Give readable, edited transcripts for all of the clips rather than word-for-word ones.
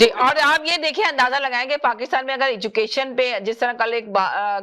जी, और आप ये देखिए अंदाजा लगाएं कि पाकिस्तान में अगर एजुकेशन पे, जिस तरह कल एक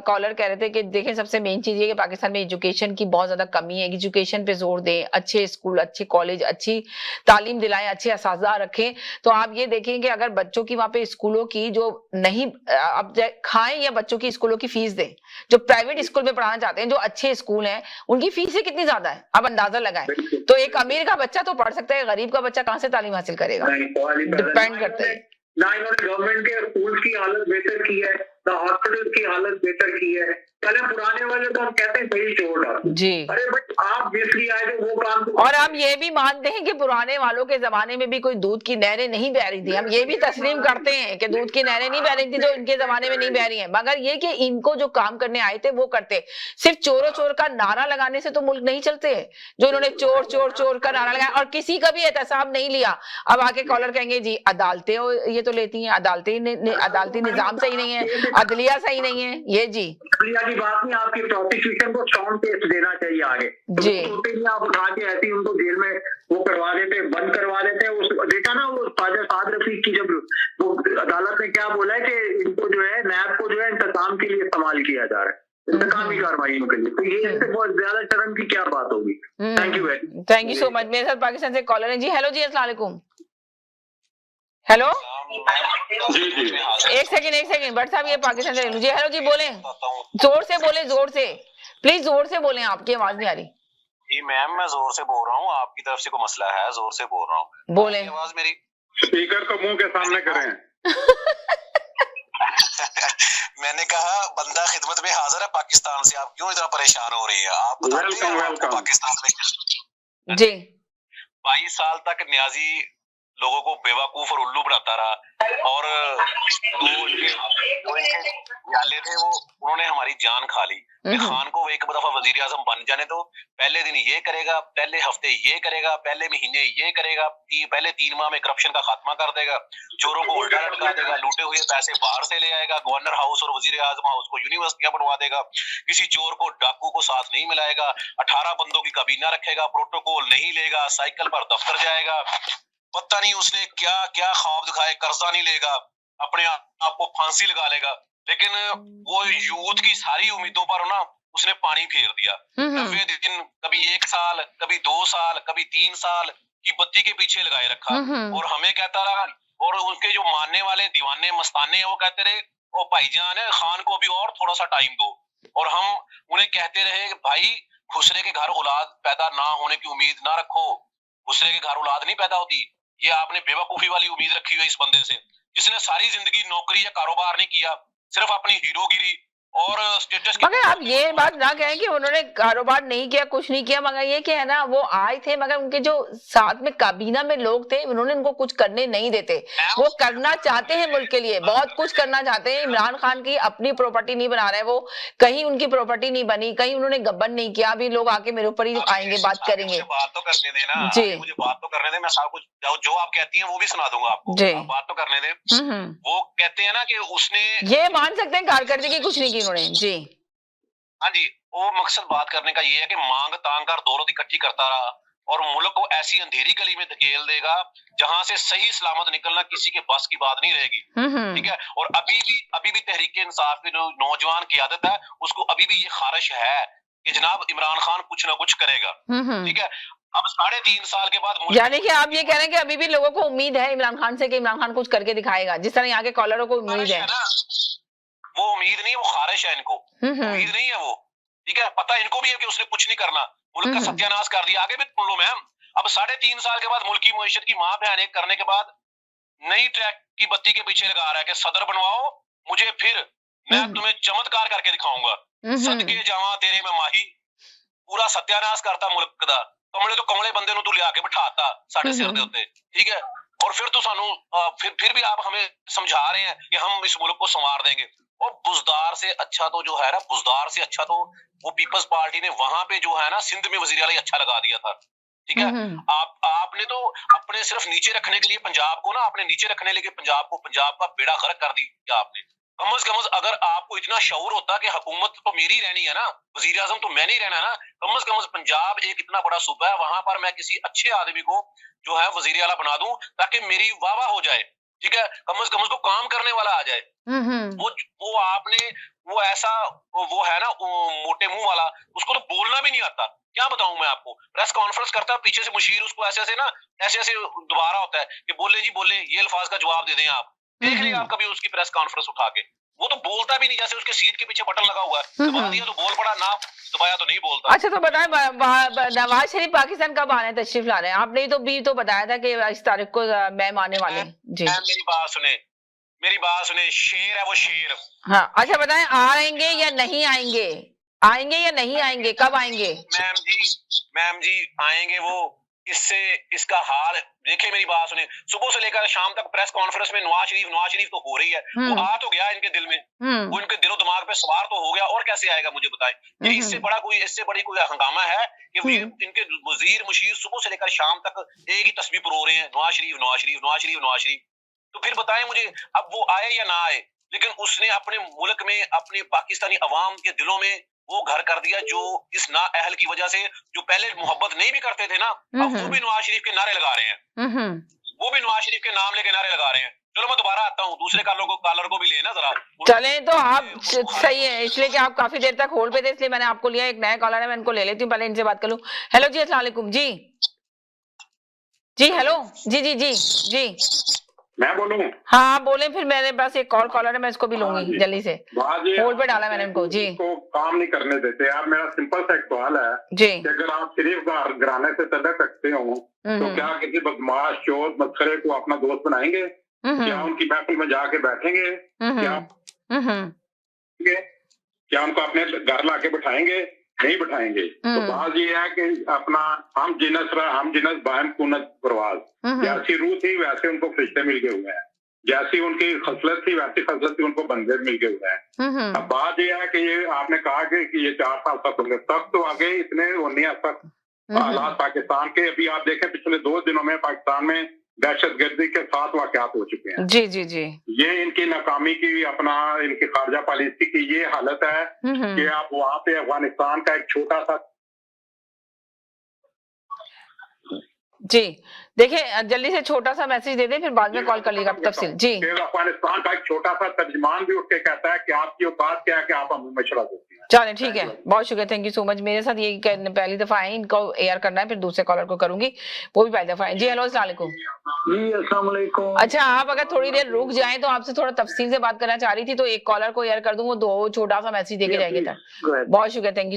कॉलर कह रहे थे कि देखें सबसे मेन चीज ये कि पाकिस्तान में एजुकेशन की बहुत ज्यादा कमी है, एजुकेशन पे जोर दें, अच्छे स्कूल, अच्छे कॉलेज, अच्छी तालीम दिलाएं, अच्छे असातिज़ा रखें। तो आप ये देखें कि अगर बच्चों की वहां पे स्कूलों की जो नहीं अब खाएं या बच्चों की स्कूलों की फीस दें, जो प्राइवेट स्कूल में पढ़ाना चाहते हैं, जो अच्छे स्कूल हैं उनकी फीसें कितनी ज्यादा है, आप अंदाजा लगाएं। तो एक अमीर का बच्चा तो पढ़ सकता है, गरीब का बच्चा कहां से तालीम हासिल करेगा, डिपेंड करता है। ना इन्होंने गवर्नमेंट के स्कूल की हालत बेहतर की है, ना हॉस्पिटल की हालत बेहतर की है। पहले पुराने वाले तो हम कहते हैं सही छोड़ डालो जी, अरे बट आप जिसलिए आए थे वो काम तो और हम ये भी मानते हैं कि पुराने वालों के जमाने में भी कोई दूध की नहरें नहीं बह रही थी, हम ये भी तस्लीम करते हैं कि दूध की नहरें नहीं बह रही थी जो इनके जमाने में नहीं बह रही हैं, मगर ये कि इनको जो काम करने आए थे वो करते। सिर्फ चोरों चोर का नारा लगाने से तो मुल्क नहीं चलते, जो इन्होंने चोर चोर चोर का नारा लगाया और किसी का भी एहतसाब नहीं लिया। अब आके कॉलर कहेंगे जी अदालतें ये तो लेती हैं, अदालती निजाम सही नहीं है, अदलिया सही नहीं है, ये जी अदलिया की बात नहीं, आपकी प्रोसिक्यूशन को स्ट्रॉन्ग केस देना चाहिए आगे जी। तो आप उठा के ऐसी उनको जेल में वो करवा देते, बंद करवा देते। उस देखा ना वो साद रफीक की जब वो अदालत ने क्या बोला है कि इनको जो है नैब को जो है इंतकाम के लिए इस्तेमाल किया जा रहा है, इंतकामी कार्रवाई के लिए, तो ये इससे बहुत ज्यादा शर्म की क्या बात होगी। Thank you so much. मेरे साथ पाकिस्तान से कॉलर है जी। हेलो जी, अस्सलाम वालेकुम। हेलो एक सेकंड बट साहब, ये पाकिस्तान से जी। हेलो जी, बोले, जोर से बोले, जोर से प्लीज, जोर से बोले, आपकी आवाज नहीं आ रही जी। मैम मैं जोर से बोल रहा हूँ, आपकी तरफ से कोई मसला है, जोर से बोल रहा हूँ, बोले। आवाज मेरी स्पीकर को मुंह के सामने करें। मैंने कहा बंदा खिदमत में हाजिर है पाकिस्तान से, आप क्यों इतना परेशान हो रही है? आप बताइए पाकिस्तान में जी 22 साल तक न्याजी लोगों को बेवकूफ और उल्लू बनाता रहा, और थे वो, उन्होंने हमारी जान खा ली। खान को एक दफा वजीर आजम बन जाने दो, पहले दिन ये करेगा, पहले हफ्ते ये करेगा, पहले महीने ये करेगा, पहले 3 माह में करप्शन का खात्मा कर देगा, चोरों को उल्टा लटका देगा, लूटे हुए पैसे बाहर से ले आएगा, गवर्नर हाउस और वजीर आजम हाउस को यूनिवर्सिटियां बनवा देगा, किसी चोर को डाकू को साथ नहीं मिलाएगा, 18 बंदों की काबीना रखेगा, प्रोटोकॉल नहीं लेगा, साइकिल पर दफ्तर जाएगा, पता नहीं उसने क्या क्या ख्वाब दिखाए, कर्जा नहीं लेगा, अपने आप को फांसी लगा लेगा, लेकिन वो यूथ की सारी उम्मीदों पर ना उसने पानी फेर दिया। 90 दिन, कभी 1 साल, कभी 2 साल, कभी 3 साल की बत्ती के पीछे लगाए रखा, और हमें कहता रहा, और उनके जो मानने वाले दीवाने मस्ताने हैं वो कहते रहे ओ भाईजान है, खान को भी और थोड़ा सा टाइम दो, और हम उन्हें कहते रहे भाई खुसरे के घर औलाद पैदा ना होने की उम्मीद ना रखो, खुसरे के घर औलाद नहीं पैदा होती, ये आपने बेवकूफी वाली उम्मीद रखी हुई इस बंदे से, जिसने सारी जिंदगी नौकरी या कारोबार नहीं किया, सिर्फ अपनी हीरोगिरी और स्टेटस की। मगर आप ये बात ना कहें कि उन्होंने कारोबार नहीं किया, कुछ नहीं किया, मगर ये क्या है ना, वो आए थे मगर उनके जो साथ में काबीना में लोग थे उन्होंने उनको कुछ करने नहीं देते। वो करना चाहते हैं मुल्क के लिए, बहुत कुछ करना चाहते हैं। इमरान खान की अपनी प्रॉपर्टी नहीं बना रहे वो, कहीं उनकी प्रॉपर्टी नहीं बनी, कहीं उन्होंने गबन नहीं किया। अभी लोग आके मेरे ऊपर ही आएंगे, बात करेंगे। बात तो करने देना जी, मुझे बात तो करने दे, मैं सब कुछ जो आप कहती हैं वो भी सुना दूंगा आपको, बात तो करने दे। वो कहते हैं ना कि उसने, ये मान सकते हैं कारकर्दगी कुछ नहीं की उन्होंने। जी हाँ जी, वो मकसद बात करने का ये है कि मांग तांग कर दौलत इकट्ठी करता रहा, और मुल्क को ऐसी अंधेरी गली में धकेल देगा जहां से सही सलामत निकलना किसी के बस की बात नहीं रहेगी। ठीक है, और अभी भी तहरीक इंसाफ की जो नौजवान क़यादत है उसको अभी भी ये ख्वाहिश है कि जनाब इमरान खान कुछ ना कुछ करेगा। ठीक है, अब 3.5 साल के बाद, यानी कि आप ये कह रहे हैं कि अभी भी लोगों को उम्मीद है इमरान खान से कि इमरान खान कुछ करके दिखाएगा, जिस तरह यहाँ के कॉलरों को उम्मीद है। वो उम्मीद नहीं है, वो ख्वाहिश है इनको, उम्मीद नहीं है वो। ठीक है, पता इनको भी है कि उसने कुछ नहीं करना, मुल्क का सत्यानाश कर दिया। आगे भी सुन लो मैम, अब 3.5 साल के बाद मुल्क की मईशत की मां बहन एक करने के बाद नई ट्रैक की बत्ती के पीछे लगा रहा है कि सदर बनवाओ मुझे, फिर मैं तुम्हें चमत्कार करके दिखाऊंगा, सदके जावा तेरे में माही, पूरा सत्यानाश करता मुल्क का। कमले तो कमले बंदे तू लिया के बिठाता साढ़े सिर दे उत्ते। ठीक है, और फिर तो सानू फिर भी आप हमें समझा रहे हैं कि हम इस मुल्क को संवार देंगे। और बुजदार से अच्छा तो जो है ना, बुजदार से अच्छा तो वो पीपल्स पार्टी ने वहां पे जो है ना सिंध में वजीर आला अच्छा लगा दिया था। ठीक है, आपने तो अपने सिर्फ नीचे रखने के लिए पंजाब को ना, आपने नीचे रखने के लिए पंजाब का बेड़ा गर्क कर दिया आपने। कम से कम अगर आपको इतना शऊर होता कि हुकूमत तो मेरी रहनी है ना, वजीर आजम तो मैं नहीं रहना ना, कम से कम पंजाब एक इतना बड़ा सूबा है, वहां पर मैं किसी अच्छे आदमी को जो है वजीर आला बना दूं ताकि मेरी वाह वाह हो जाए। ठीक है, कम से कम उसको काम करने वाला आ जाए। वो आपने वो ऐसा वो है ना मोटे मुंह वाला, उसको तो बोलना भी नहीं आता। क्या बताऊं मैं आपको, प्रेस कॉन्फ्रेंस करता है, पीछे से मुशीर उसको ऐसे ऐसे ना ऐसे ऐसे दोबारा होता है कि बोले जी बोले, ये अल्फाज का जवाब दे दें आप। देख लिया आप कभी उसकी प्रेस कॉन्फ्रेंस उठा के, वो तो बोलता भी नहीं, जैसे उसके सीट के पीछे बटन लगा हुआ है, दबा दिया तो बोल पड़ा, ना दबाया तो नहीं बोलता। अच्छा तो बताएं, नवाज शरीफ पाकिस्तान कब आने तशरीफ ला रहे हैं? आपने तो भी तो बताया था कि इस तारीख को मैम आने वाले हैं। जी मेरी बात सुने, मेरी बात सुने, शेर है वो शेर। हाँ अच्छा बताएं, आएंगे या नहीं आएंगे? आएंगे या नहीं आएंगे, कब आएंगे? मैम जी आएंगे वो। इससे इसका हाल देखे, मेरी बात सुने, सुबह से लेकर शाम तक प्रेस कॉन्फ्रेंस में नवाज शरीफ तो हो रही है, वो आ तो गया इनके दिल में, वो इनके दिलो दिमाग पे सवार तो हो गया, और कैसे आएगा मुझे बताएं। ये इससे बड़ी कोई हंगामा है कि इनके वजीर मुशीर सुबह से लेकर शाम तक एक ही तस्वीर परो रहे हैं, नवाज शरीफ नवाज शरीफ नवाज शरीफ नवाज शरीफ। तो फिर बताएं मुझे, अब वो आए या ना आए, लेकिन उसने अपने मुल्क में अपने पाकिस्तानी अवाम के दिलों में वो घर कर दिया, जो इस नाअहल की वजह से, जो पहले मोहब्बत नहीं भी करते थे ना, अब वो भी नवाज शरीफ के नारे लगा रहे हैं, वो भी नवाज शरीफ के नाम लेके नारे लगा रहे हैं। चलो मैं दोबारा आता हूँ, दूसरे कॉलर को भी लेना जरा। चले तो आप सही है, इसलिए कि आप काफी देर तक होल्ड पे थे, इसलिए मैंने आपको लिया। एक नया कॉलर है, मैं इनको ले लेती हूँ, पहले इनसे बात कर लूं। हेलो जी, अस्सलाम वालेकुम जी। जी हेलो जी जी जी जी मैं बोलूं? हाँ बोले, फिर मेरे पास एक और कॉलर है, मैं इसको भी लूंगी जल्दी से। होल्ड पे डाला मैंने इनको जी। को काम नहीं करने देते आप। मेरा सिंपल सा एक सवाल है जी कि अगर आप सिर्फ घराने से तलक रखते हो तो क्या किसी बदमाश चोर मस्खरे को अपना दोस्त बनाएंगे? क्या उनकी महफिल में जाके बैठेंगे? क्या उनको अपने घर लाके बैठाएंगे? नहीं बैठाएंगे। तो बात ये है कि अपना हम जिनस बाहम कुनत परवाज, जैसी रूह थी वैसे उनको फरिश्ते मिल गए हुए हैं, जैसी उनकी खसलत थी वैसी खसलत थी उनको बंदे मिल गए हुए हैं। अब बात ये है कि ये आपने कहा कि ये 4 साल तक होंगे, तक तो आगे इतने होने तक हालात पाकिस्तान के, अभी आप देखें पिछले 2 दिनों में पाकिस्तान में दहशतगर्दी के 7 वाकयात हो चुके हैं। जी जी जी, ये इनकी नाकामी की, अपना इनकी खारजा पॉलिसी की ये हालत है कि आप वहां पे अफगानिस्तान का एक छोटा सा जी देखिए, जल्दी से छोटा सा मैसेज दे दें, फिर बाद में कॉल कर लीजिएगा तफसील। जी अफगानिस्तान का एक छोटा सा तर्जमान भी उठ के कहता है कि आपकी औकात क्या है कि आप हमें मशवरा देती हैं। चलें ठीक है, बहुत शुक्रिया, थैंक यू सो मच। मेरे साथ ये पहली दफा है, इनको एयर करना है, फिर दूसरे कॉलर को करूंगी, वो भी पहली दफा है। जी हेलो, अस्सलाम वालेकुम। जी अस्सलाम वालेकुम। अच्छा, आप अगर थोड़ी देर रुक जाएं तो आपसे थोड़ा तफसील से बात करना चाह रही थी, तो एक कॉलर को एयर कर दूं, वो 2 छोटा सा मैसेज देके जाएंगे। बहुत शुक्रिया, थैंक यू।